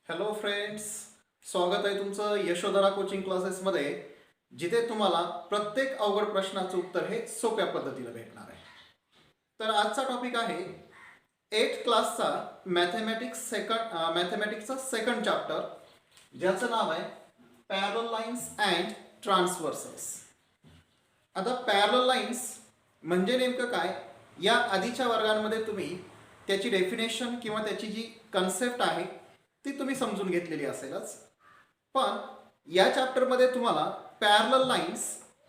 Hello friends, स्वागत आहे तुमचं यशोधरा कोचिंग क्लासेसमध्ये, जिथे तुम्हाला प्रत्येक अवघड प्रश्नाचं उत्तर हे सोप्या पद्धतीने भेटणार आहे. तर आजचा टॉपिक आहे 8th क्लासचा मॅथमॅटिक्सचा सेकंड चॅप्टर, ज्याचं नाव आहे पॅरलल लाईन्स अँड ट्रान्सव्हर्सल्स. आता पॅरलल लाईन्स म्हणजे नेमकं काय, या आधीच्या वर्गांमध्ये तुम्ही त्याची डेफिनेशन किंवा त्याची जी कन्सेप्ट आहे ती तुम्ही समजून घेतलेली असेलच. पण या चॅप्टरमध्ये तुम्हाला पॅरलल लाईन्स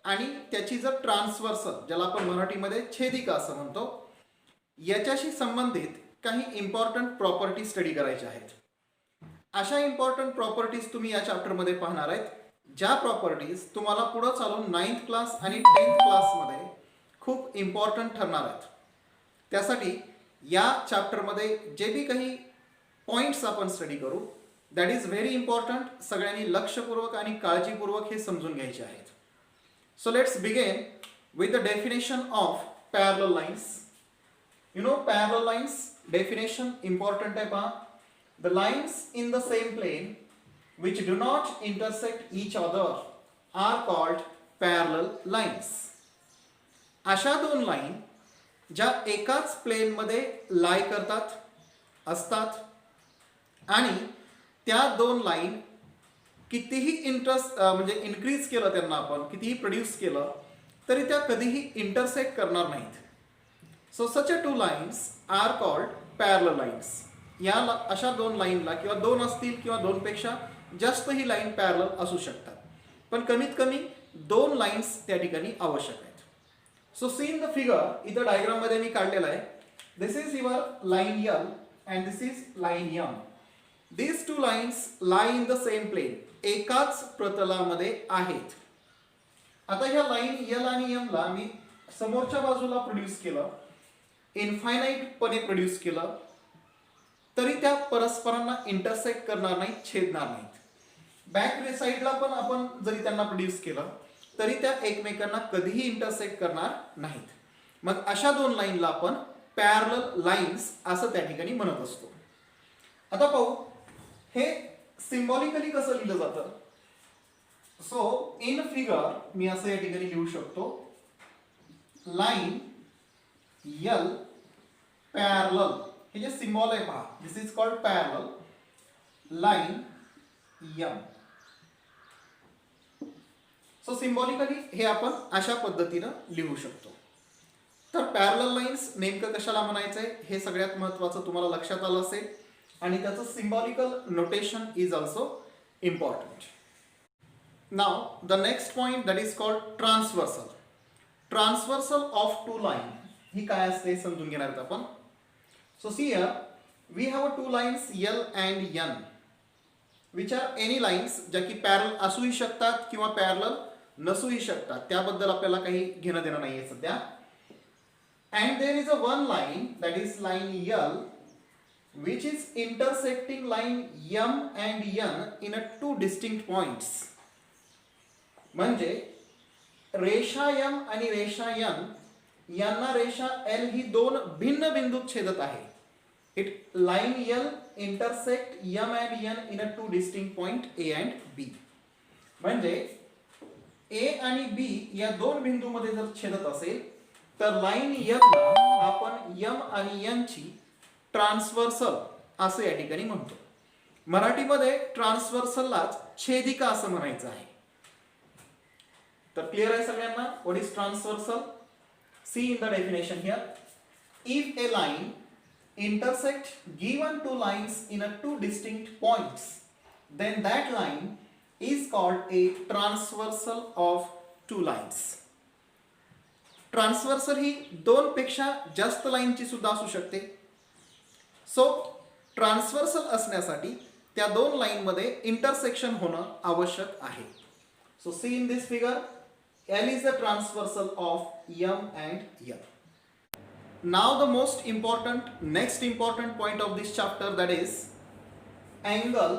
आणि त्याची जर ट्रान्सव्हर्सल, ज्याला आपण मराठीमध्ये छेदिका असं म्हणतो, याच्याशी संबंधित काही इम्पॉर्टंट प्रॉपर्टी स्टडी करायच्या आहेत. अशा इम्पॉर्टंट प्रॉपर्टीज तुम्ही या चॅप्टरमध्ये पाहणार आहेत, ज्या प्रॉपर्टीज तुम्हाला पुढं चालून 9th क्लास आणि 10th क्लासमध्ये खूप इम्पॉर्टंट ठरणार आहेत. त्यासाठी या चॅप्टरमध्ये जे बी काही पॉईंट्स आपण स्टडी करू, दॅट इज व्हेरी इम्पॉर्टंट. सगळ्यांनी लक्षपूर्वक आणि काळजीपूर्वक हे समजून घ्यायचे आहेत. So let's begin with the definition of parallel lines. You know parallel lines definition important आहे पहा. The lines in the same plane which do not intersect each other are called parallel lines. अशा दोन line ज्या एकाच प्लेनमध्ये लाय करतात असतात आणि त्या दोन लाईन कितीही म्हणजे इन्क्रीज केलं, त्यांना आपण कितीही प्रोड्यूस केलं तरी त्या कधीही इंटरसेक्ट करणार नाहीत. So such a two lines are called parallel lines. या अशा दोन लाईनला किंवा दोन असतील किंवा दोनपेक्षा जास्तही लाईन पॅरलल असू शकतात, पण कमीत कमी दोन लाईन्स त्या ठिकाणी आवश्यक आहेत. So see in the figure, इथं डायग्राममध्ये मी काढलेला आहे. This is your line L and this is line M. These two lines lie in the same plane. एकाच प्रतलामध्ये आहेत. आता ह्या लाईन यल आणि यम ला मी समोरच्या बाजूला प्रोड्यूस केलं, इनफायनाईटपणे प्रोड्यूस केलं, तरी त्या परस्परांना इंटरसेक्ट करणार नाहीत, छेदणार नाहीत. बॅक साईडला पण आपण जरी त्यांना प्रोड्यूस केलं तरी त्या एकमेकांना कधीही इंटरसेक्ट करणार नाहीत. मग अशा दोन लाईनला आपण पॅरलल लाईन्स असं त्या ठिकाणी म्हणत असतो. आता पाहू हे सिम्बॉलिकली कसं लिहिलं जातं. सो इन फिगर मी असं या ठिकाणी लिहू शकतो, लाईन यल पॅरलल. हे जे सिम्बॉल आहे पहा, this is called parallel. Line M. So symbolically हे आपण अशा पद्धतीनं लिहू शकतो. तर पॅरलल लाईन्स नेमकं कशाला म्हणायचंय हे सगळ्यात महत्वाचं तुम्हाला लक्षात आलं असेल, आणि त्याचं symbolical notation is also important. Now the next point that is called transversal. Transversal of two line ही काय असते समजून घेणार आहोत आपण. So see here we have two lines L and N which are any lines, ज्या की पॅरल असूही शकतात किंवा पॅरल नसूही शकतात, त्याबद्दल आपल्याला काही घेणं देणं नाहीये सध्या. And there is a one line that is line L which is intersecting line m and n in a two distinct points. म्हणजे रेषा m आणि रेषा n यांना रेषा l ही दोन भिन्न बिंदूत छेदत आहे. It line l intersect m and n in a two distinct point a and b. म्हणजे a आणि b या दोन बिंदूमध्ये जर छेदत असेल तर लाईन l ला आपण m आणि n ची ट्रान्सव्हर्सल असं या ठिकाणी म्हणतो. मराठीमध्ये ट्रान्सव्हर्सललाच छेदिका असं म्हणायचं आहे. तर क्लिअर आहे सगळ्यांना what is transversal. See in the definition here, if a line intersect given two lines in a two distinct points then that line is called a transversal of two lines. Transversal ही दोन पेक्षा जास्त लाईनची सुद्धा असू शकते. So transversal असण्यासाठी त्या दोन लाईनमध्ये इंटरसेक्शन होणं आवश्यक आहे. So see in this figure, L is the transversal of M and N. Now the most important, next important point of this chapter, that is angle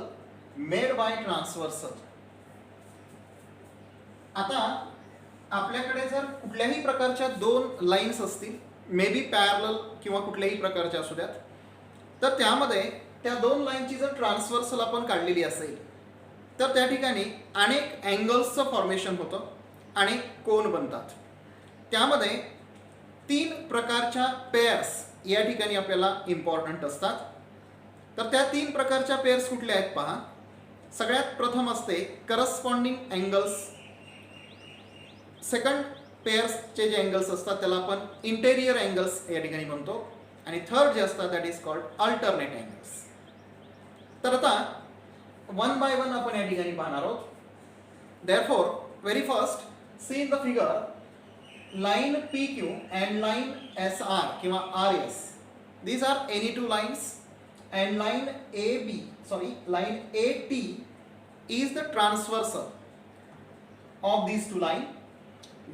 made by transversal. आता आपल्याकडे जर कुठल्याही प्रकारच्या दोन लाईन्स असतील, मे बी पॅरलल किंवा कुठल्याही प्रकारच्या असू द्यात, तर त्यामध्ये त्या दोन लाईनची जर ट्रान्सव्हर्सल आपण काढलेली असेल तर त्या ठिकाणी अनेक अँगल्सचं फॉर्मेशन होतं, अनेक कोन बनतात. त्यामध्ये 3 प्रकारच्या पेअर्स या ठिकाणी आपल्याला इम्पॉर्टंट असतात. तर त्या 3 प्रकारच्या पेअर्स कुठल्या आहेत पहा. सगळ्यात प्रथम असते करस्पॉन्डिंग अँगल्स. सेकंड पेअर्सचे जे अँगल्स असतात त्याला आपण इंटेरियर अँगल्स या ठिकाणी म्हणतो. आणि थर्ड जे असतात that is called alternate angles. तर आता वन बाय वन आपण या ठिकाणी पाहणार आहोत. Therefore very first see in the figure line PQ and line SR किंवा RS. These are any two lines and line line AT is the transversal of these two lines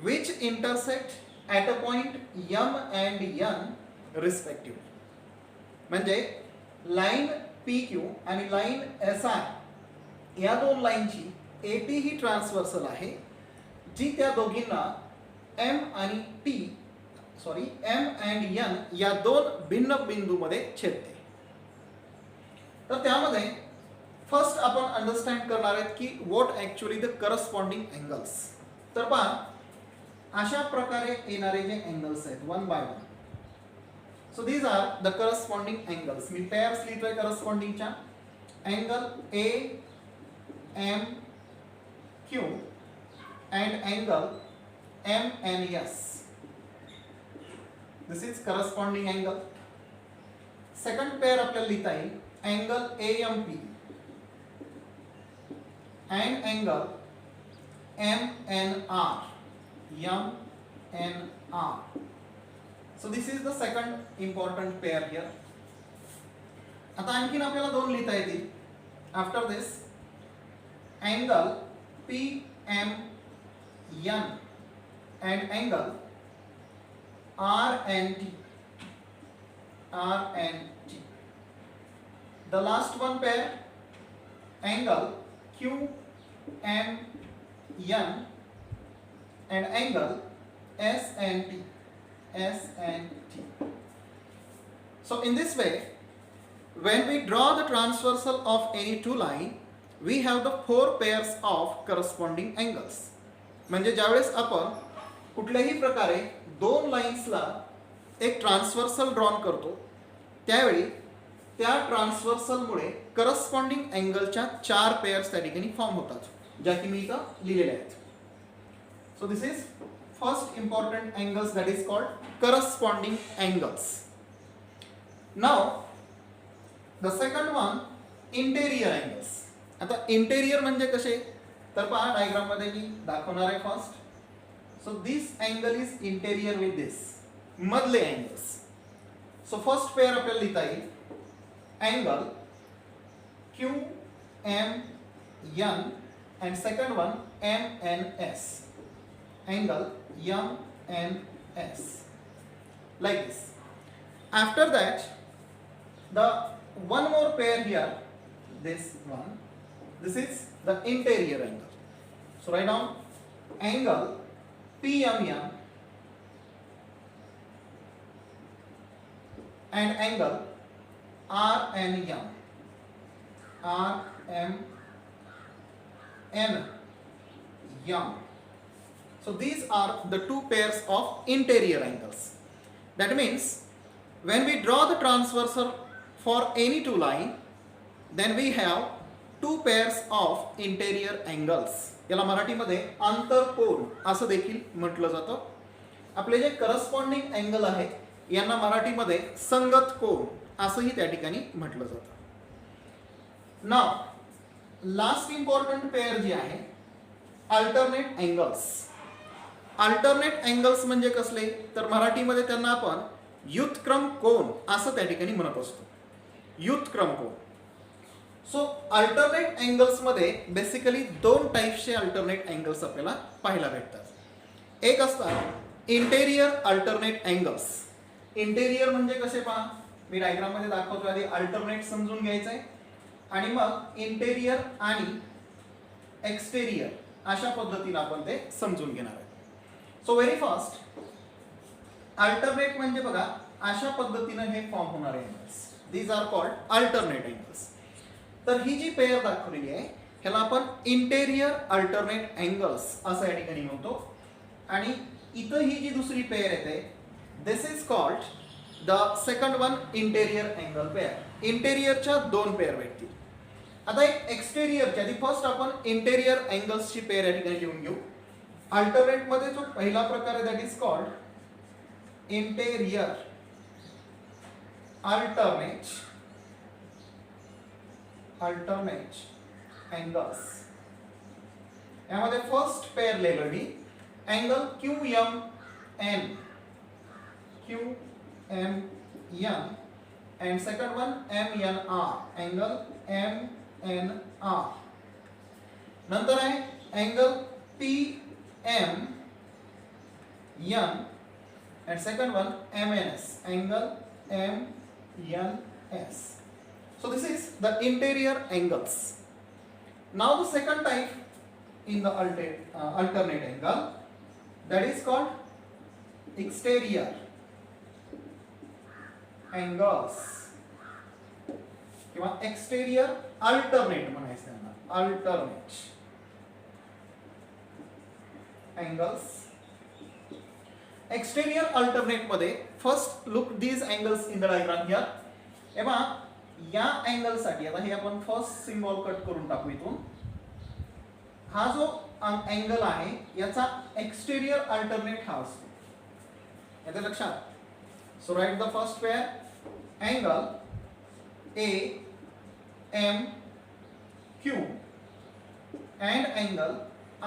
which intersect at a point M and N respectively. म्हणजे line PQ आणि line SR या दोन लाईनची AT he transversal आहे जी त्या दोघींना M and N या दोन भिन्न बिंदूमध्ये छेदते. तर त्यामध्ये फर्स्ट आपण अंडरस्टँड करणार आहेत की what actually the corresponding angles. तर पहा अशा प्रकारे येणारे जे अँगल्स आहेत one by one. So these are the corresponding angles. मी पेअर्स लिहितोय करस्पॉन्डिंगच्या. Angle AMQ and angle MNS. This is corresponding angle. Second pair आपल्याला लिहिता येईल angle AMP and angle MNR. So this is the second important pair here. आता आणखीन आपल्याला दोन लिहिता येतील. After this angle PMN and angle RNT. The last one pair angle QMN and angle SNT. So in this way, when we draw the transversal of any two line, we have the 4 pairs of corresponding angles. म्हणजे ज्यावेळेस आपण कुठल्याही प्रकारे दोन लाईन्सला एक transversal drawn करतो त्यावेळी त्या ट्रान्सव्हर्सलमुळे करस्पॉन्डिंग अँगलच्या 4 पेअर्स त्या ठिकाणी फॉर्म होतात, ज्या की मी इथं लिहिलेल्या आहेत. So this is first important angles that is called corresponding angles. Now the second one interior angles. आता इंटेरियर म्हणजे कसे तर पहा डायग्राममध्ये मी दाखवणार आहे first. So this angle is interior with this मधले अँगल्स. सो फर्स्ट पेअर आपल्याला लिहिता येईल angle QMN and second one MNS. Angle MNS like this. After that the one more pair here, this one, this is the interior angle. So write down angle PMN and angle RMN. So these are the 2 pairs of interior angles. That means when we draw the transversal for any two line, then we have 2 pairs of interior angles. याला मराठीमध्ये आंतरकोन असं देखील म्हटलं जातं. आपले जे corresponding angle आहेत यांना मराठीमध्ये संगत कोन असंही त्या ठिकाणी म्हटलं जातं. नाव लास्ट इम्पॉर्टंट पेअर जी आहे अल्टरनेट अँगल्स. अल्टरनेट अँगल्स म्हणजे कसले तर मराठीमध्ये त्यांना आपण व्युत्क्रम कोन असं त्या ठिकाणी म्हणत असतो. व्युत्क्रम कोन. सो अल्टरनेट अँगल्स मध्ये बेसिकली 2 टाईप्सचे अल्टरनेट अँगल्स आपल्याला पाहायला भेटतात. एक असतात इंटेरियर अल्टरनेट अँगल्स. इंटेरियर म्हणजे कसे पहा मी डायग्राम मध्ये दाखवतो. आधी अल्टरनेट समजून घ्यायचं आहे आणि मग इंटेरियर आणि एक्सटेरियर अशा पद्धतीने आपण ते समजून घेणार आहे. सो व्हेरी फास्ट अल्टरनेट म्हणजे बघा अशा पद्धतीने हे फॉर्म होणारे angles. These are called alternate angles. तर ही जी पेअर दाखवलेली आहे ह्याला आपण इंटेरियर अल्टरनेट अँगल्स असं या ठिकाणी म्हणतो. आणि इथं ही जी दुसरी पेअर येते this is called the second one interior angle pair. इंटेरियरच्या दोन पेअर भेटतील. आता एक एक्सटेरियरच्या आधी फर्स्ट आपण इंटेरियर अँगल्सची पेअर या ठिकाणी लिहून घेऊ. अल्टरनेट मध्ये जो पहिला प्रकार आहे that is called interior alternate angles. यामध्ये फर्स्ट पेअर लिहिलं मी angle QMN and second one MNR, angle MNR. नंतर आहे angle PMN and second one MNS, angle MNS. So this is the interior angles. Now the second type in the alternate angle, that is called exterior angles किंवा exterior alternate म्हणायचं त्यांना. Alternate angles. Exterior alternate मध्ये first look these angles in the diagram here. एव्हा या angle साठी आता हे आपण फर्स्ट सिम्बॉल कट करून टाकू इथून. हा जो अँगल आहे याचा एक्सटेरियर अल्टरनेट हा असतो. याचं लक्षात. So write the first pair angle AMQ and angle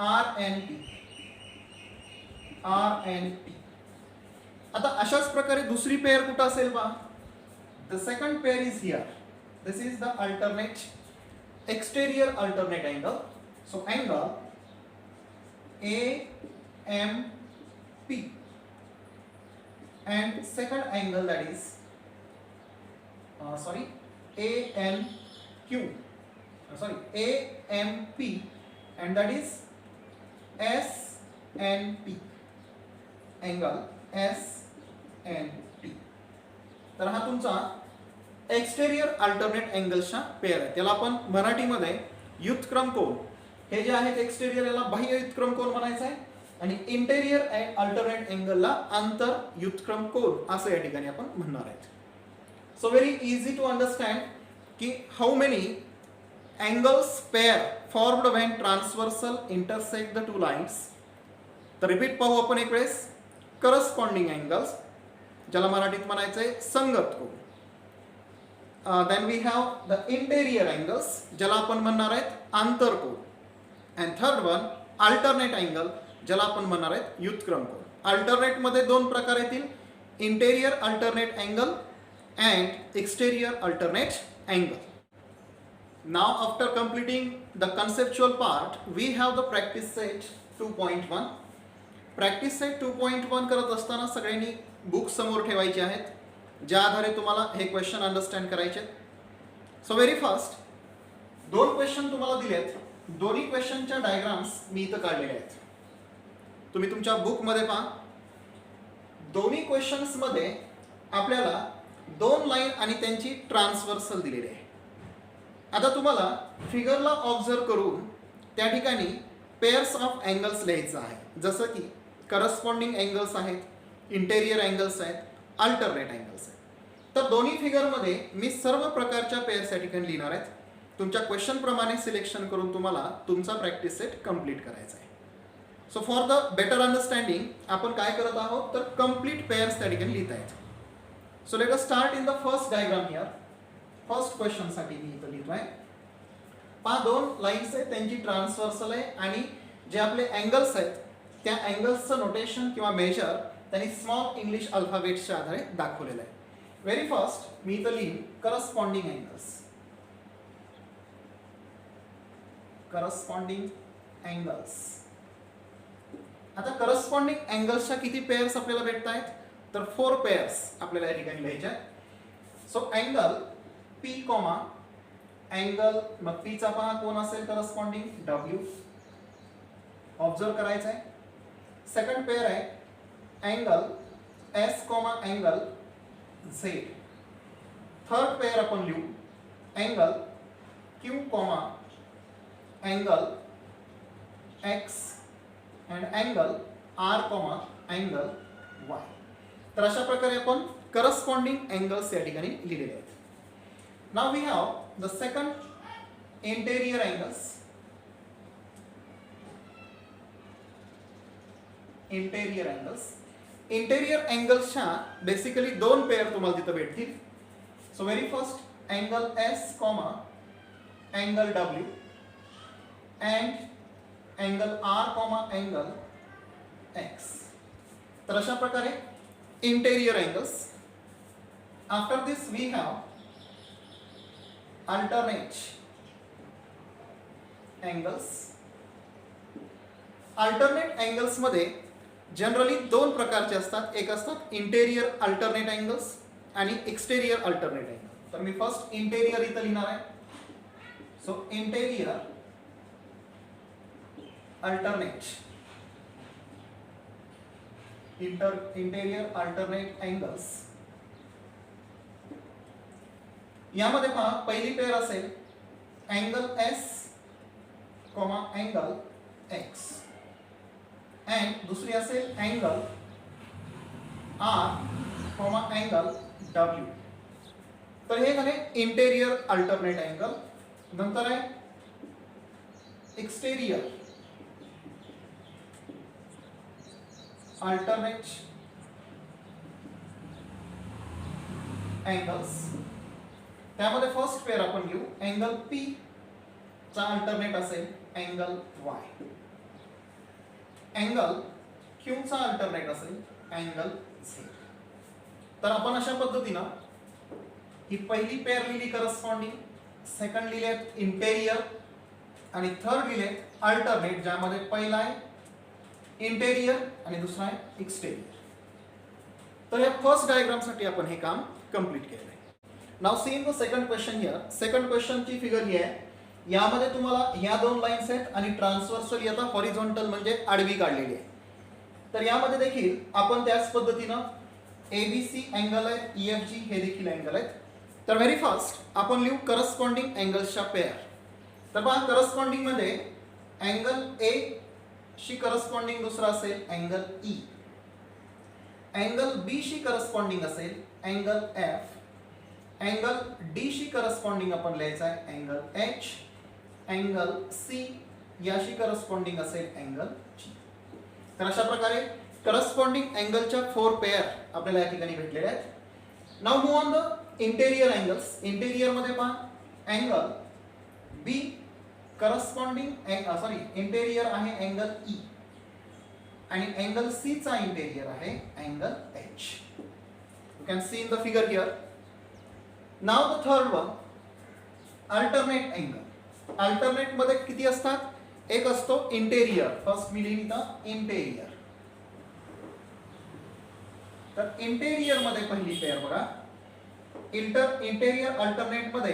RNP. आता अशाच प्रकारे दुसरी पेअर कुठं असेल पहा. The second pair is here. This is the alternate exterior alternate angle. So angle AMP and second angle that is AMP and that is SNP, angle SNP. तर हा तुमचा एक्सटेरियर अल्टरनेट अँगल्सच्या पेअर आहे. त्याला आपण मराठीमध्ये युद्धक्रम कोन हे जे आहेत एक्सटेरियर याला बाह्य युद्धक्रम कोन म्हणायचं आहे आणि इंटेरियर अल्टरनेट अँगलला आंतर युद्धक्रम कोन असं या ठिकाणी आपण म्हणणार आहेत. So very easy to understand की how many angles pair formed when transversal intersect the two lines. तर रिपीट पाहू आपण एक वेळेस. करस्पॉन्डिंग अँगल्स ज्याला मराठीत म्हणायचं आहे संगत कोन. Then we have the interior angles ज्याला आपण म्हणणार आहेत आंतर कोन. And third one alternate angle ज्याला आपण म्हणणार आहेत युद्धक्रम कोन. अल्टरनेट मध्ये दोन प्रकार येतील. Interior alternate angle and exterior alternate angle. Now after completing the conceptual part we have the practice set 2.1. Practice set 2.1 करत असताना सगळ्यांनी बुक समोर ठेवायचे आहेत ज्या आधारे तुम्हाला हे क्वेश्चन अंडरस्टँड करायचे. सो व्हेरी फर्स्ट दोन क्वेश्चन तुम्हाला दिलेत. दोन्ही क्वेश्चनच्या डायग्राम्स मी इथं काढलेले आहेत. तुम्ही तुमच्या बुकमध्ये पहा. दोन्ही क्वेश्चन्स मध्ये आपल्याला दोन लाईन आणि त्यांची ट्रान्सव्हर्सल दिलेली आहे. आता तुम्हाला फिगरला ऑब्झर्व करून त्या ठिकाणी पेअर्स ऑफ अँगल्स लिहायचं आहे. जसं की करस्पॉन्डिंग अँगल्स आहेत, इंटेरियर अँगल्स आहेत, अल्टरनेट अँगल्स आहेत. तर दोन्ही फिगरमध्ये मी सर्व प्रकारच्या पेअर्स या ठिकाणी लिहिणार आहेत. तुमच्या क्वेश्चन प्रमाणे सिलेक्शन करून तुम्हाला तुमचा प्रॅक्टिस सेट कंप्लीट करायचा आहे. So for the better understanding आपण काय करत आहोत तर कंप्लीट पेअर्स त्या ठिकाणी लिहित आहेत. So let us start in the first diagram here. First question साठी मी इथं लिहितोय. पहा दोन लाईन्स आहेत त्यांची ट्रान्सव्हर्सल आहे आणि जे आपले अँगल्स आहेत त्या अँगल्सचं नोटेशन किंवा मेजर त्यांनी स्मॉल इंग्लिश अल्फाबेट्सच्या आधारे दाखवलेलं आहे. व्हेरी फर्स्ट मी इथं लिहीन करस्पॉन्डिंग अँगल्स. Corresponding angles. आता करस्पॉन्डिंग अँगल्सच्या किती पेअर्स आपल्याला भेटत आहेत तर 4 पेअर्स आपल्याला या ठिकाणी लिहायचे आहेत. So angle P comma angle मग P चा पहा कोण असेल करस्पॉन्डिंग W. ऑब्झर्व करायचं आहे. सेकंड पेअर आहे angle S comma angle Z. Third pair आपण लिहू angle Q comma angle X and angle R comma angle Y. तर अशा प्रकारे आपण करस्पॉन्डिंग अँगल्स या ठिकाणी लिहिलेले आहेत. Now we have the second interior angles. Interior angles. Interior अँगल्सच्या बेसिकली दोन पेयर तुम्हाला तिथं भेटतील. So very first angle S comma angle W and angle R comma angle X. तर अशा प्रकारे interior angles. After this we have alternate angles. Alternate angles मध्ये generally दोन प्रकारचे असतात. एक असतात इंटेरियर अल्टरनेट अँगल्स आणि एक्सटेरियर अल्टरनेट अँगल. तर मी फर्स्ट इंटेरियर इथं लिहिणार आहे. So interior alternate interior alternate angles. यामध्ये पहा पहिली पेयर असेल angle S comma angle X and दुसरी असेल angle R comma angle W. तर हे झाले इंटेरियर अल्टरनेट अँगल. नंतर आहे एक्सटेरियर अल्टरनेट अँगल्स. त्यामध्ये फर्स्ट पेयर आपण घेऊ अँगल पी चा अल्टरनेट असेल अँगल वाय. अँगल क्यू चा अल्टरनेट असेल अँगल झेड. तर आपण अशा पद्धतीनं ही पहिली पेयर लिहिली करस्पॉन्डिंग, सेकंड लिहिले इंटेरियर आणि थर्ड लिहिले अल्टरनेट, ज्यामध्ये पहिला आहे इंटेरियर आणि दुसरा आहे एक्सटेरियर. तर या फर्स्ट डायग्रामसाठी आपण हे काम कंप्लीट केलं आहे. Now see in the second question here. Second क्वेश्चनची फिगर ही आहे. यामध्ये तुम्हाला ह्या दोन लाईन्स आहेत आणि ट्रान्सव्हर्सल आता हॉरिझॉन्टल म्हणजे आडवी काढलेली आहे. तर यामध्ये देखील आपण त्याच पद्धतीनं एबीसी अँगल आहे, ईएफजी हे देखील अँगल आहेत. तर व्हेरी फास्ट आपण लिहू करस्पॉन्डिंग अँगल्सच्या पेअर. तर पहा करस्पॉन्डिंग मध्ये अँगल ए शी करस्पॉन्डिंग दुसरा असेल अँगल ई. अँगल बी शी करस्पॉन्डिंग असेल अँगल एफ. अँगल डी शी करस्पॉन्डिंग आपण लिहायचा आहे अँगल एच. अँगल सी याशी करस्पॉन्डिंग असेल अँगल जी. तर अशा प्रकारे करस्पॉन्डिंग अँगलच्या 4 पेअर आपल्याला या ठिकाणी भेटलेले आहेत. Now move on the interior angles. Interior मध्ये पहा अँगल बी करस्पॉन्डिंग इंटेरियर आहे अँगल ई आणि अँगल सी चा इंटेरियर आहे angle H. You can see in the figure here. Now the third one alternate angle. Alternate मध्ये किती असतात? एक असतो इंटेरियर. फर्स्ट मी लिहिली तर इंटेरियर. तर इंटेरियर मध्ये पहिली पेअर बघा इंटेरियर अल्टरनेट मध्ये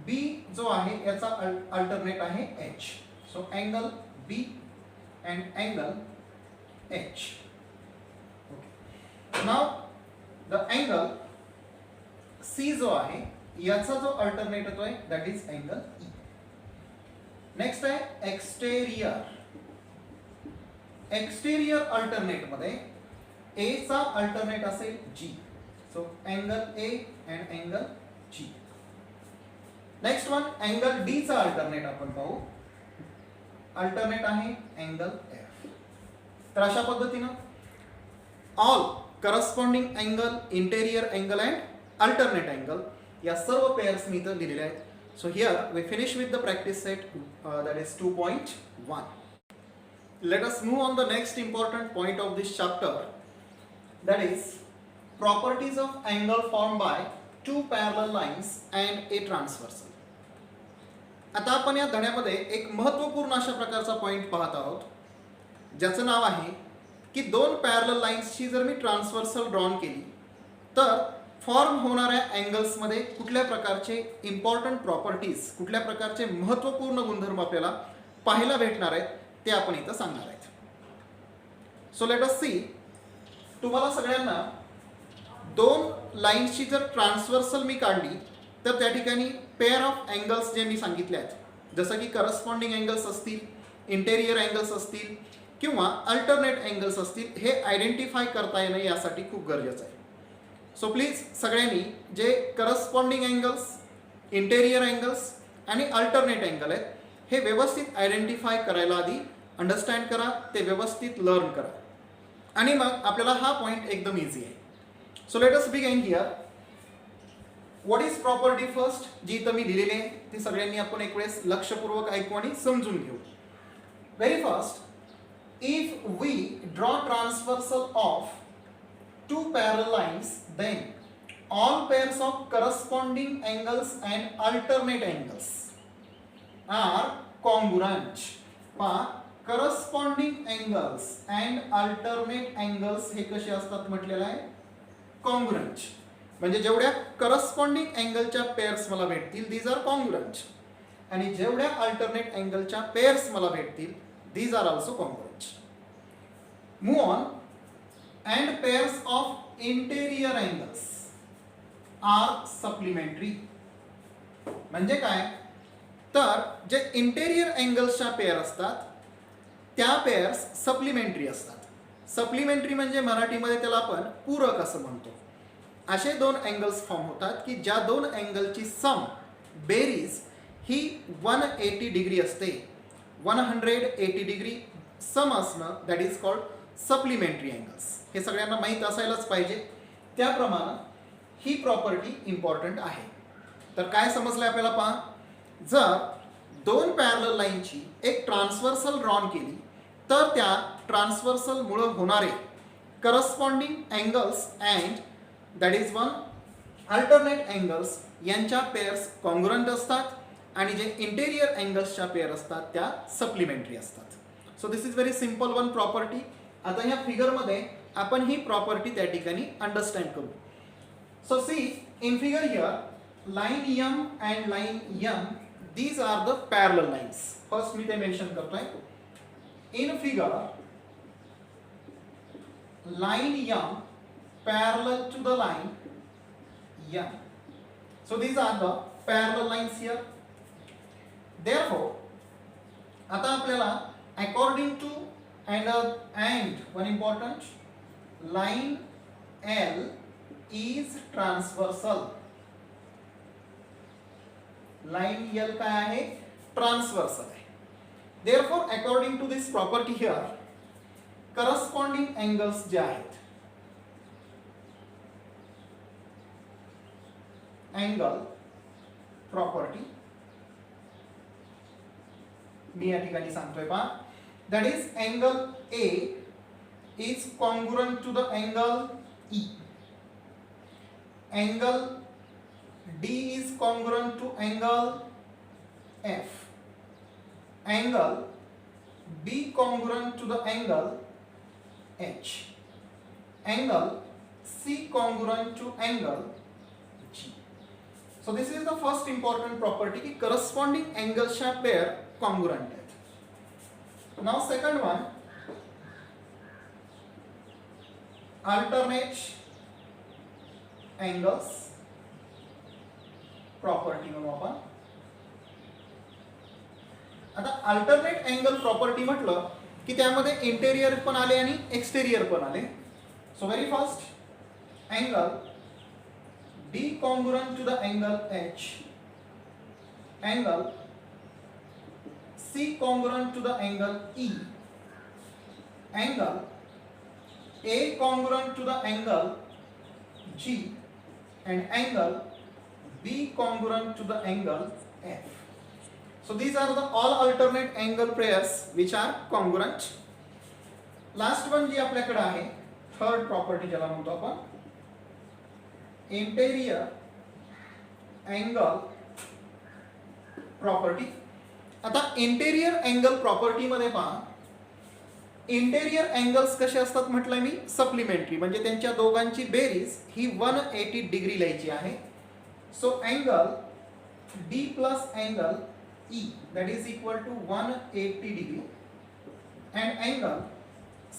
बी जो आहे याचा अल्टरनेट आहे H. So angle B and angle H. Now the angle C जो आहे याचा जो अल्टरनेट होतोय that is angle E. Next आहे एक्सटेरियर. एक्सटेरियर अल्टरनेट मध्ये ए चा अल्टरनेट असेल G. So angle A and angle G. Next one angle D चा अल्टरनेट आपण पाहू. अल्टरनेट आहे अँगल एफ. तर अशा पद्धतीनं all corresponding angle, interior angle and alternate angle या सर्व पेयर्स मी इथं लिहिलेले आहेत. So here we finish with the practice set that is 2.1. Let us move on the next important point of this chapter, that is properties of angle formed by two parallel lines and a transversal. आता आपण या धड्यामध्ये एक महत्त्वपूर्ण अशा प्रकारचा point पाहत आहोत ज्याचं नाव आहे की दोन पॅरलल लाईन्सची जर मी ट्रान्सव्हर्सल ड्रॉन केली तर फॉर्म होणाऱ्या अँगल्समध्ये कुठल्या प्रकारचे इम्पॉर्टंट प्रॉपर्टीज, कुठल्या प्रकारचे महत्त्वपूर्ण गुणधर्म आपल्याला पाहायला भेटणार आहेत ते आपण इथं सांगणार आहेत. So let us see. तुम्हाला सगळ्यांना दोन लाईन्सची जर ट्रान्सव्हर्सल मी काढली तर त्या ठिकाणी पेअर ऑफ अँगल्स जे मी सांगितले आहेत, जसं की करस्पॉन्डिंग अँगल्स असतील, इंटेरियर अँगल्स असतील किंवा अल्टरनेट अँगल्स असतील, हे आयडेंटिफाय करता येणं यासाठी खूप गरजेचं आहे. सो प्लीज सगळ्यांनी जे करस्पॉन्डिंग अँगल्स, इंटेरियर अँगल्स आणि अल्टरनेट अँगल आहेत हे व्यवस्थित आयडेंटिफाय करायला आधी अंडरस्टँड करा, ते व्यवस्थित लर्न करा आणि मग आपल्याला हा पॉईंट एकदम इझी आहे. So let us begin here. What is property first, जी इथं मी लिहिलेली आहे ती सगळ्यांनी आपण एक वेळेस लक्षपूर्वक ऐकू आणि समजून घेऊ. Very first, if we draw transversal of two parallel lines, then all pairs of corresponding angles and alternate angles are congruent. corresponding angles and alternate angles हे कसे असतात म्हटलेलं आहे, congruent. म्हणजे जेवढ्या करस्पॉन्डिंग अँगलच्या पेअर्स मला भेटतील दीज आर कॉन्ग्रुएंट, आणि जेवढ्या अल्टरनेट अँगलच्या पेअर्स मला भेटतील these are also congruent. Move on. And pairs of interior angles are supplementary. म्हणजे काय, तर जे इंटेरियर अँगल्सच्या पेअर असतात त्या पेअर्स सप्लिमेंटरी असतात. सप्लिमेंटरी म्हणजे मराठीमध्ये त्याला आपण पूरक असं म्हणतो. असे दोन अँगल्स फॉर्म होतात की ज्या दोन अँगलची सम, बेरीज ही 180 डिग्री असते. 180 डिग्री सम असणं that is called supplementary angles. हे सगळ्यांना माहीत असायलाच पाहिजे. त्याप्रमाणे ही प्रॉपर्टी इम्पॉर्टंट आहे. तर काय समजलं आपल्याला पहा, जर दोन पॅरलल लाईनची एक ट्रान्सव्हर्सल ड्रॉन केली तर त्या ट्रान्सव्हर्सलमुळे होणारे corresponding angles and that is one alternate angles यांच्या पेअर्स कॉन्ग्रुएंट असतात आणि जे इंटेरियर अँगल्सच्या पेअर असतात त्या सप्लिमेंटरी असतात. So this is very simple one property. आता ह्या फिगरमध्ये आपण ही प्रॉपर्टी त्या ठिकाणी अंडरस्टँड करू. So see in figure here line M and line M these are the parallel lines. First मी ते मेन्शन करतोय. In figure line M parallel to the line M. So these are the parallel lines here. Therefore आता आपल्याला according to and one important line L is transversal. line L काय आहे, transversal आहे. therefore according to this property here corresponding angles जे आहेत, angle property मी या ठिकाणी सांगतोय पहा, that is angle A is congruent to the angle E. Angle D is congruent to angle F. Angle B congruent to the angle H. Angle C congruent to angle G. So this is the first important property कि corresponding angles च्या pair congruent आहेत. Now second one, alternate angles property म्हणू आपण. आता alternate angle property म्हटलं की त्यामध्ये interior पण आले आणि एक्सटेरियर पण आले. So very first angle B congruent to the angle H, angle C congruent to the angle E, angle A congruent to the angle G, and angle B congruent to the angle F. So these are the all alternate angle pairs which are congruent. Last one जी आपल्याकडे आहे, third property ज्याला म्हणतो आपण interior angle property. आता interior angle property मध्ये पहा, interior angles कसे असतात म्हटलं मी, सप्लिमेंटरी, म्हणजे त्यांच्या दोघांची बेरीज ही 180 डिग्री लिहायची आहे. So angle D plus angle E that is equal to 180 degree and angle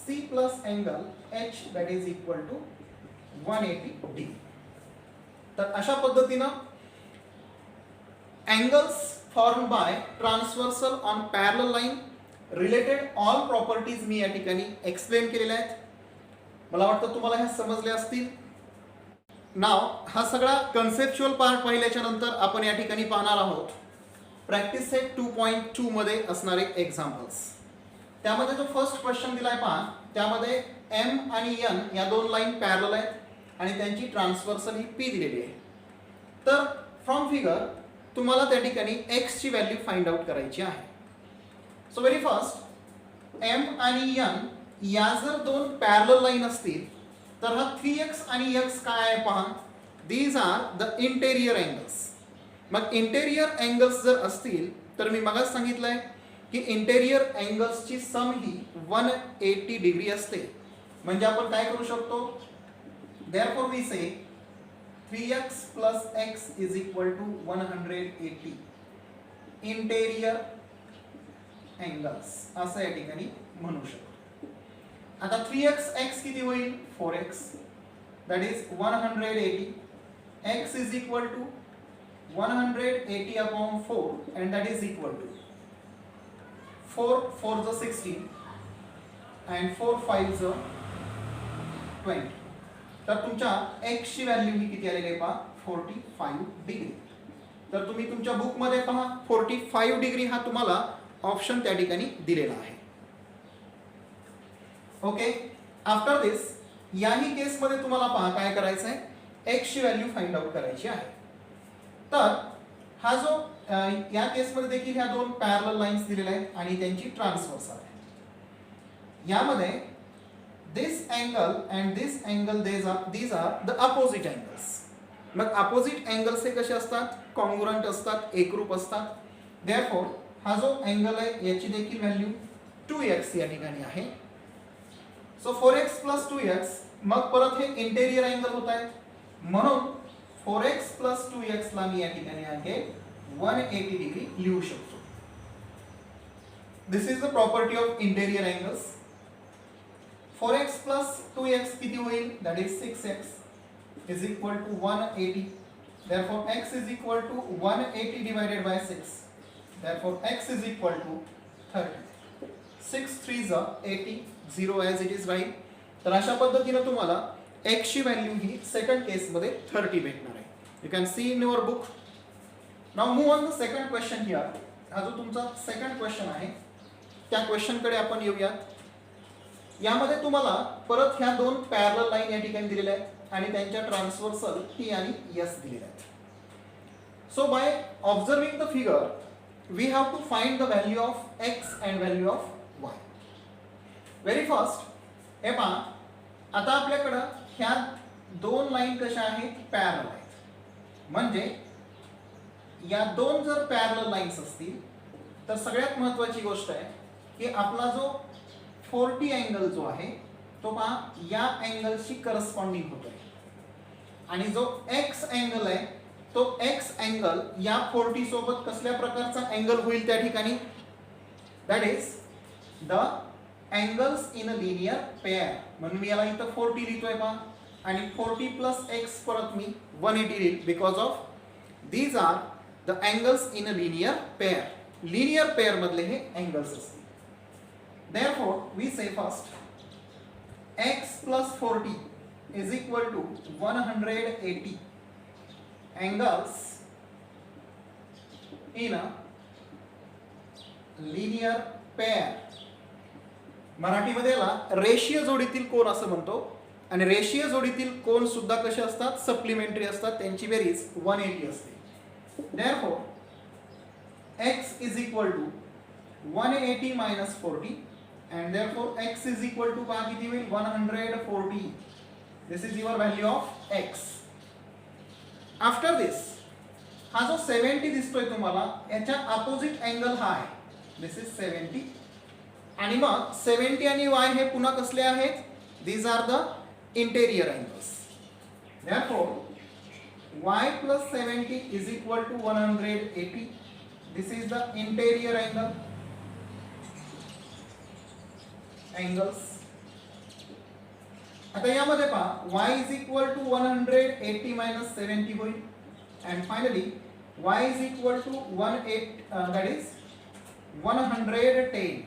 C plus angle H that is equal to 180 degree. तर अशा पद्धतीनं angles formed by transversal on parallel line related all properties मी या ठिकाणी explain केलेल्या आहेत. मला वाटतं तुम्हाला हे समजले असतील. नाव हा सगळा कन्सेप्च्युअल पार्ट पाहिल्याच्या नंतर आपण या ठिकाणी पाहणार आहोत प्रॅक्टिस सेट 2.2 मध्ये असणारे एक्झाम्पल्स. त्यामध्ये जो फर्स्ट क्वेश्चन दिलाय पहा, त्यामध्ये एम आणि एन या दोन लाईन पॅरलल आहेत आणि त्यांची ट्रान्सव्हर्सल ही पी दिलेली आहे. तर फ्रॉम फिगर तुम्हाला त्या ठिकाणी एक्स ची व्हॅल्यू फाइंड आउट करायची आहे. सो व्हेरी फर्स्ट एम आणि एन या जर दोन पॅरलल लाईन असतील तर हा 3x आणि x काय आहे पहा, these are the interior angles. मग इंटेरियर अँगल्स जर असतील तर मी मगाच सांगितलंय की इंटेरियर अँगल्सची सम ही 180 डिग्री असते. म्हणजे आपण काय करू शकतो, therefore we say 3x plus x is equal to 180 interior angles असं या ठिकाणी म्हणू शकतो. आता 3x x किती होईल, 4x, that is 180. x is equal to 180 upon 4 and that is equal to 4 4 is 16 and 4 5 is 20. तर तुमच्या x ची व्हॅल्यू ही किती आलेली आहे पहा, 45 डिग्री. तर तुम्ही तुमच्या बुक मध्ये पहा 45 डिग्री हा तुम्हाला ऑप्शन त्या ठिकाणी दिलेला आहे. ओके. आफ्टर दिस याही केस मध्ये तुम्हाला पहा काय करायचं आहे, x ची व्हॅल्यू फाइंड आउट करायची आहे. तर हा जो या केस मध्ये देखील ह्या दोन पॅरलल लाईन्स दिलेल्या आहेत आणि त्यांची ट्रान्सव्हर्सल आहे. यामध्ये this angle and this angle these are the opposite angles. मग opposite angles हे कसे असतात, कॉन्ग्रुएंट असतात, एकरूप असतात. therefore हा जो अँगल आहे याची देखील व्हॅल्यू 2x या ठिकाणी आहे. सो 4x plus 2x मग परत हे इंटेरियर अँगल होत आहे म्हणून 4x plus 2x ला मी या ठिकाणी आहे 180 डिग्री लिहू शकतो. This is the property of interior angles. 4x plus 2x किती होईल, that is 6x is equal to 180. therefore x is equal to 180 divided by 6. therefore x is equal to 30. 6 3s are 80, 0 as it is right. तर अशा पद्धतीने तुम्हाला x ची value ही second केस मध्ये 30 भेटणार आहे. You can see in your book. Now move on the second question here. हा जो तुमचा सेकंड क्वेश्चन आहे त्या क्वेश्चन कडे आपण येऊयात. यामध्ये तुम्हाला परत ह्या दोन पॅरलल लाईन या ठिकाणी दिलेल्या आहेत आणि त्यांच्या ट्रान्सव्हर्सल T आणि S दिलेल्या आहेत. So by observing the figure we have to find the value of x and value of y. Very first हे पहा, आता आपल्याकडं ह्या दोन लाईन कशा आहेत, पॅरलल आहेत. म्हणजे या दोन जर पॅरलल लाईन्स असतील तर सगळ्यात महत्त्वाची गोष्ट आहे की आपला जो 40 अँगल जो आहे तो पहा या अँगलशी करस्पॉन्डिंग होतोय आणि जो x अँगल आहे तो x अँगल या 40 सोबत कसल्या प्रकारचा अँगल होईल त्या ठिकाणी, that is the angles in a linear pair. म्हणून मी याला इथं 40 लिहितोय पहा आणि 40 प्लस x परत मी 180 लिहिल because of these are the angles in a linear pair. Linear pair मधले हे अँगल्स असतील. therefore we say first x plus 40 is equal to 180 angles in a linear pair. मराठीमध्ये याला रेषीय जोडीतील कोन असं म्हणतो आणि रेषीय जोडीतील कोन सुद्धा कसे असतात, सप्लिमेंटरी असतात. त्यांची बेरीज 180 असते. therefore x is equal to 180 minus 40 and therefore x is equal to किती होईल, 140. this is your value of x. after this हा जो 70 दिसतोय तुम्हाला याच्या अपोजिट अँगल हा आहे, this is 70. आणि मग 70 आणि y हे पुन्हा कसले आहेत, these are the interior angles. therefore y plus 70 is equal to 180. this is the interior angles. आता यामध्ये पहा y is equal to 180 minus 70 होईल and finally y is equal to 18 that is 110.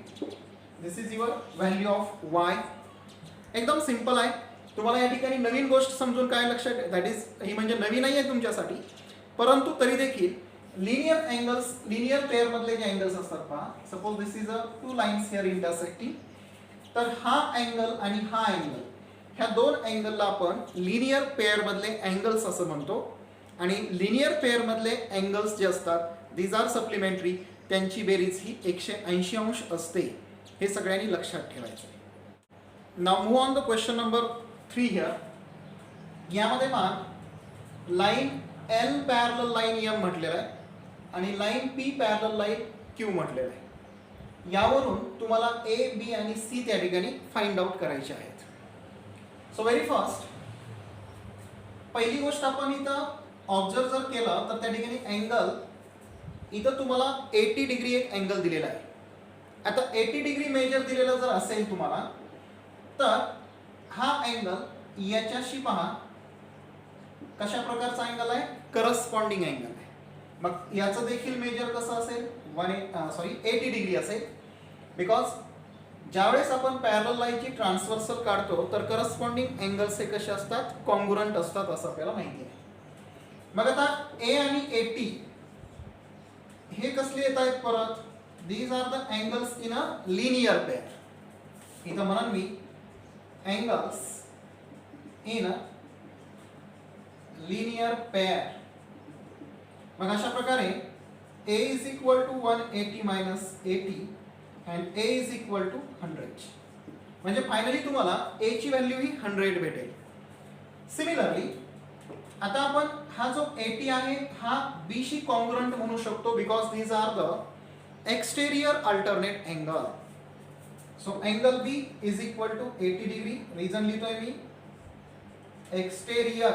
This is your value of y. एकदम simple आहे. तुम्हाला या ठिकाणी नवीन गोष्ट समजून काय लक्षात, दॅट इज ही म्हणजे नवीन नाही आहे तुमच्यासाठी, परंतु तरी देखील लिनियर अँगल्स, लिनियर पेअर मधले जे अँगल्स असतात पहा, suppose this is a two lines here intersecting, तर हा अँगल आणि हा अँगल, ह्या दोन अँगलला आपण लिनियर पेअर मधले अँगल्स असं म्हणतो. आणि लिनियर पेअर मधले अँगल्स जे असतात दीज आर सप्लिमेंटरी, त्यांची बेरीज ही 180 अंश असते. हे सगळ्यांनी लक्षात ठेवायचं. Now move on the question number 3 here. यामध्ये पहा line L parallel line M म्हटलेलं आहे आणि line P parallel line Q म्हटलेलं आहे. यावरून तुम्हाला A, B आणि C त्या ठिकाणी फाइंड आउट करायचे आहेत. सो व्हेरी फर्स्ट, पहिली गोष्ट आपण इथं ऑब्झर्व जर केलं तर त्या ठिकाणी अँगल इथं तुम्हाला 80 डिग्री एक अँगल दिलेला आहे. आता 80 डिग्री मेजर दिलेला जर असेल तुम्हाला, तर हा अँगल याच्याशी पहा कशा प्रकारचा अँगल आहे, करस्पॉन्डिंग अँगल आहे. मग याचं देखील मेजर कसं असेल, 80 डिग्री असेल. बिकॉज ज्यावेळेस आपण पॅरलल लाईनची ट्रान्सव्हर्सल काढतो तर करस्पॉन्डिंग अँगल्स हे कसे असतात, कॉन्ग्रुएंट असतात असं आपल्याला माहिती आहे. मग आता A आणि 80 हे कसले येत आहेत परत, these are the angles in a linear pair. इथं म्हणून मी angles in a linear pair. मग अशा प्रकारे A is equal to 180 minus 80 and A is equal to 100. म्हणजे फायनली तुम्हाला A ची व्हॅल्यू ही 100 भेटेल. सिमिलरली आता आपण हा जो 80 आहे हा B शी कॉन्ग्रुएंट म्हणू शकतो, because these are the exterior alternate angle. So angle B is equal to 80 degree. Reason लिहितोय मी, exterior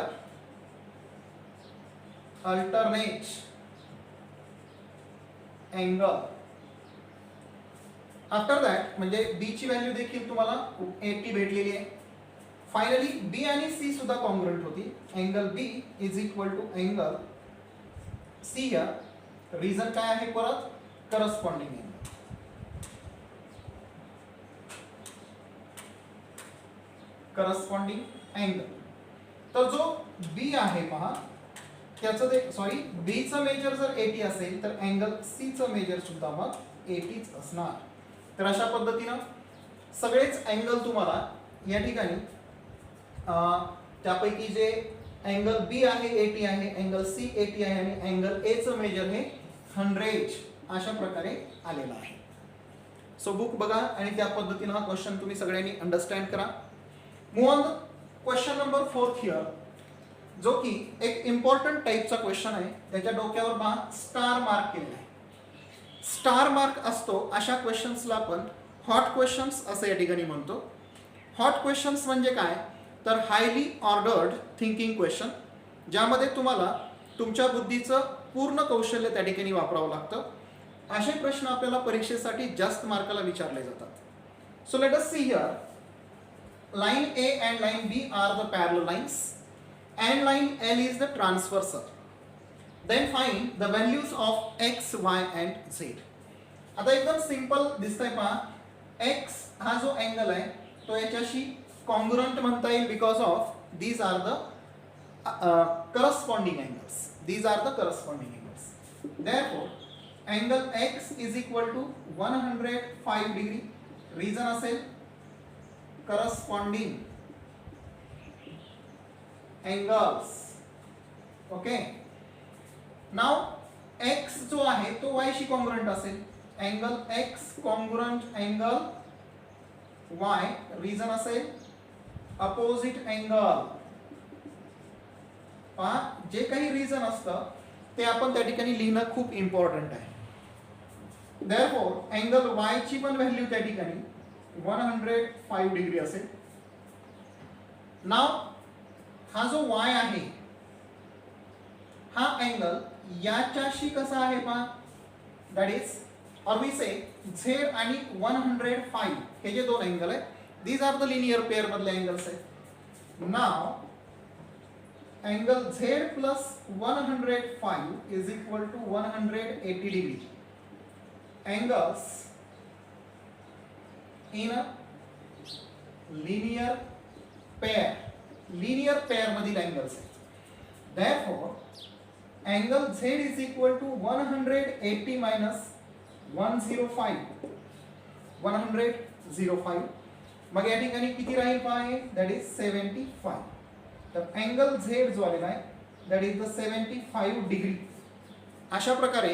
alternate angle. After that म्हणजे B ची व्हॅल्यू देखील तुम्हाला 80 भेटलेली आहे. फायनली B आणि C सुद्धा कॉन्ग्रुएंट होती. Angle B is equal to angle C. या रिझन काय आहे परत, करस्पॉन्डिंग अँगल. Corresponding angle. तर जो B आहे पहा त्याचं ते B चं मेजर जर 80 असेल तर अँगल C चं मेजर सुद्धा मग 80च असणार. तर अशा पद्धतीनं सगळेच अँगल तुम्हाला या ठिकाणी त्यापैकी जे अँगल B आहे 80 आहे, अँगल C 80 आहे आणि अँगल A चं मेजर हे 100 अशा प्रकारे आलेलं आहे. सो बुक बघा आणि त्या पद्धतीनं हा क्वेश्चन तुम्ही सगळ्यांनी अंडरस्टँड करा. Move on the question number 4 here, जो की एक इम्पॉर्टंट टाईपचा क्वेश्चन आहे. त्याच्या डोक्यावर पहा स्टार मार्क केलेला आहे. स्टार मार्क असतो अशा क्वेश्चन्सला आपण हॉट क्वेश्चन्स असं या ठिकाणी म्हणतो. हॉट क्वेश्चन्स म्हणजे काय, तर हायली ऑर्डर्ड थिंकिंग क्वेश्चन, ज्यामध्ये तुम्हाला तुमच्या बुद्धीचं पूर्ण कौशल्य त्या ठिकाणी वापरावं लागतं. असे प्रश्न आपल्याला परीक्षेसाठी जास्त मार्काला विचारले जातात. So let us see here, line A and line B are the parallel lines and line L is the transversal. Then find the values of x, y and z. आता एकदम सिंपल दिसतंय पहा, x हा जो angle आहे तो याच्याशी congruent म्हणता येईल, because of these are the corresponding angles. These are the corresponding angles. Therefore angle x is equal to 105 degree. Reason असेल corresponding angles. Okay. Now x जो आहे तो y शी कॉन्ग्रुएंट असेल. Angle x congruent angle y. Reason असेल opposite angle. पहा जे काही रिझन असतं ते आपण त्या ठिकाणी लिहिणं खूप इम्पॉर्टंट आहे. देयरफॉर अँगल y ची पण व्हॅल्यू त्या ठिकाणी 105 डिग्री असेल. नाव हा जो y आहे हा अँगल याच्याशी कसा आहे पहा, that is or we say z आणि 105 हे जे दोन अँगल आहेत, these are the linear pair मधले अँगल्स आहेत. Now angle Z plus 105 is equal to 180 degree. Angles in a linear pair मधील angles आहेत. Therefore angle Z is equal to 180 minus 105. मग या ठिकाणी किती राहील पाहे? That is 75. तर अँगल झेड जो आलेला आहे दॅट इज द 75 डिग्री. अशा प्रकारे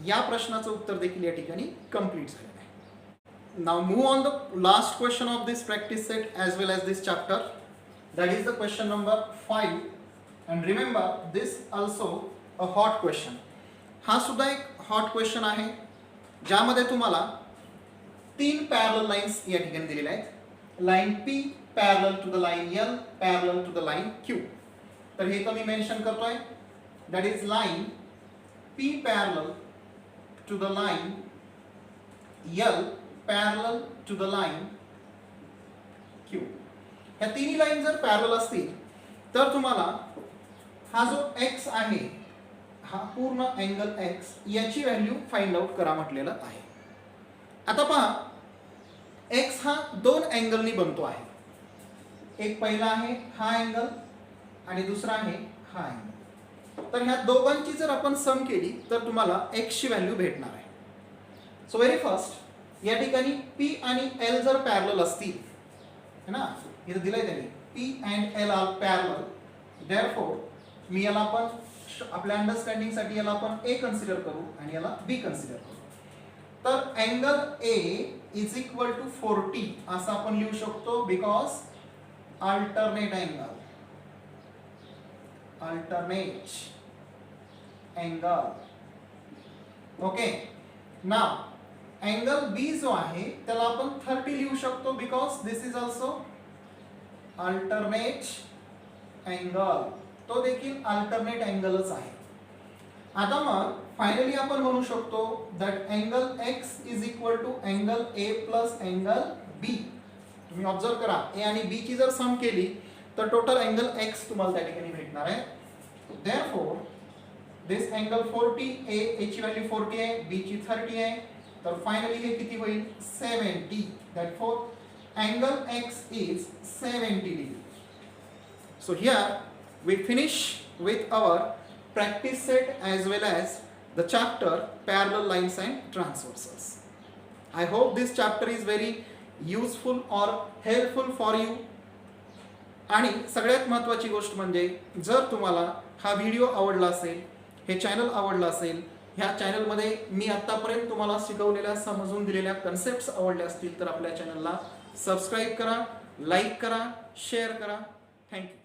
या प्रश्नाचं उत्तर देखील या ठिकाणी कंप्लीट झालेलं आहे. Now move on the last question of this practice set as well as this chapter. That is the question number 5. And remember this also a hot question. हा सुद्धा एक हॉट क्वेश्चन आहे ज्यामध्ये तुम्हाला 3 पॅरलल लाईन्स या ठिकाणी दिलेल्या आहेत. Line P parallel to the line L parallel to the line Q. तर हे तर मी मेन्शन करतोय. That is line P parallel to the line L parallel to the line Q. ह्या तिन्ही लाईन जर पॅरलल असतील तर तुम्हाला हा जो x आहे हा पूर्ण अँगल x याची व्हॅल्यू फाइंड आउट करा म्हटलेलं आहे. आता पहा x हा 2 अँगलनी बनतो आहे. एक पहिला आहे हा अँगल आणि दुसरा आहे हा अँगल. तर ह्या दोघांची जर आपण सम केली तर तुम्हाला x ची व्हॅल्यू भेटणार आहे. सो व्हेरी फर्स्ट या ठिकाणी P आणि L जर पॅरलल असतील है ना, इथे दिलंय त्यांनी P and L are parallel. Therefore मी याला आपण आपल्या अंडरस्टँडिंग साठी याला आपण A कन्सिडर करू आणि याला B कन्सिडर करू. तर angle A is equal to 40 असं आपण लिहू शकतो because alternate angle. Okay. Now angle B जो आहे त्याला आपण 30 लिहू शकतो because this is also alternate angle. तो देखील अल्टरनेट अँगलच आहे. आता मग फायनली आपण म्हणू शकतो that angle x is equal to angle A plus angle B. तुम्ही ऑब्झर्व करा A आणि B ची जर सम केली तर टोटल अँगल x तुम्हाला त्या ठिकाणी भेटणार आहे. देअरफॉर दिस अँगल 40 A ची व्हॅल्यू 40 आहे, B ची 30 आहे. तर फायनली हे किती होईल? 70. Therefore angle x is 70 degree. So here we finish with our practice set as well as the chapter parallel lines and transversals. I hope this chapter is very useful or helpful for you. आणि सगळ्यात महत्त्वाची गोष्ट म्हणजे जर तुम्हाला हा video आवडला असेल, हे चॅनल आवडलं असेल, ह्या चॅनलमध्ये मी आत्तापर्यंत तुम्हाला शिकवलेल्या समजून दिलेल्या कन्सेप्ट्स आवडल्या असतील तर आपल्या चॅनलला सबस्क्राईब करा, लाईक करा, शेअर करा. थँक्यू.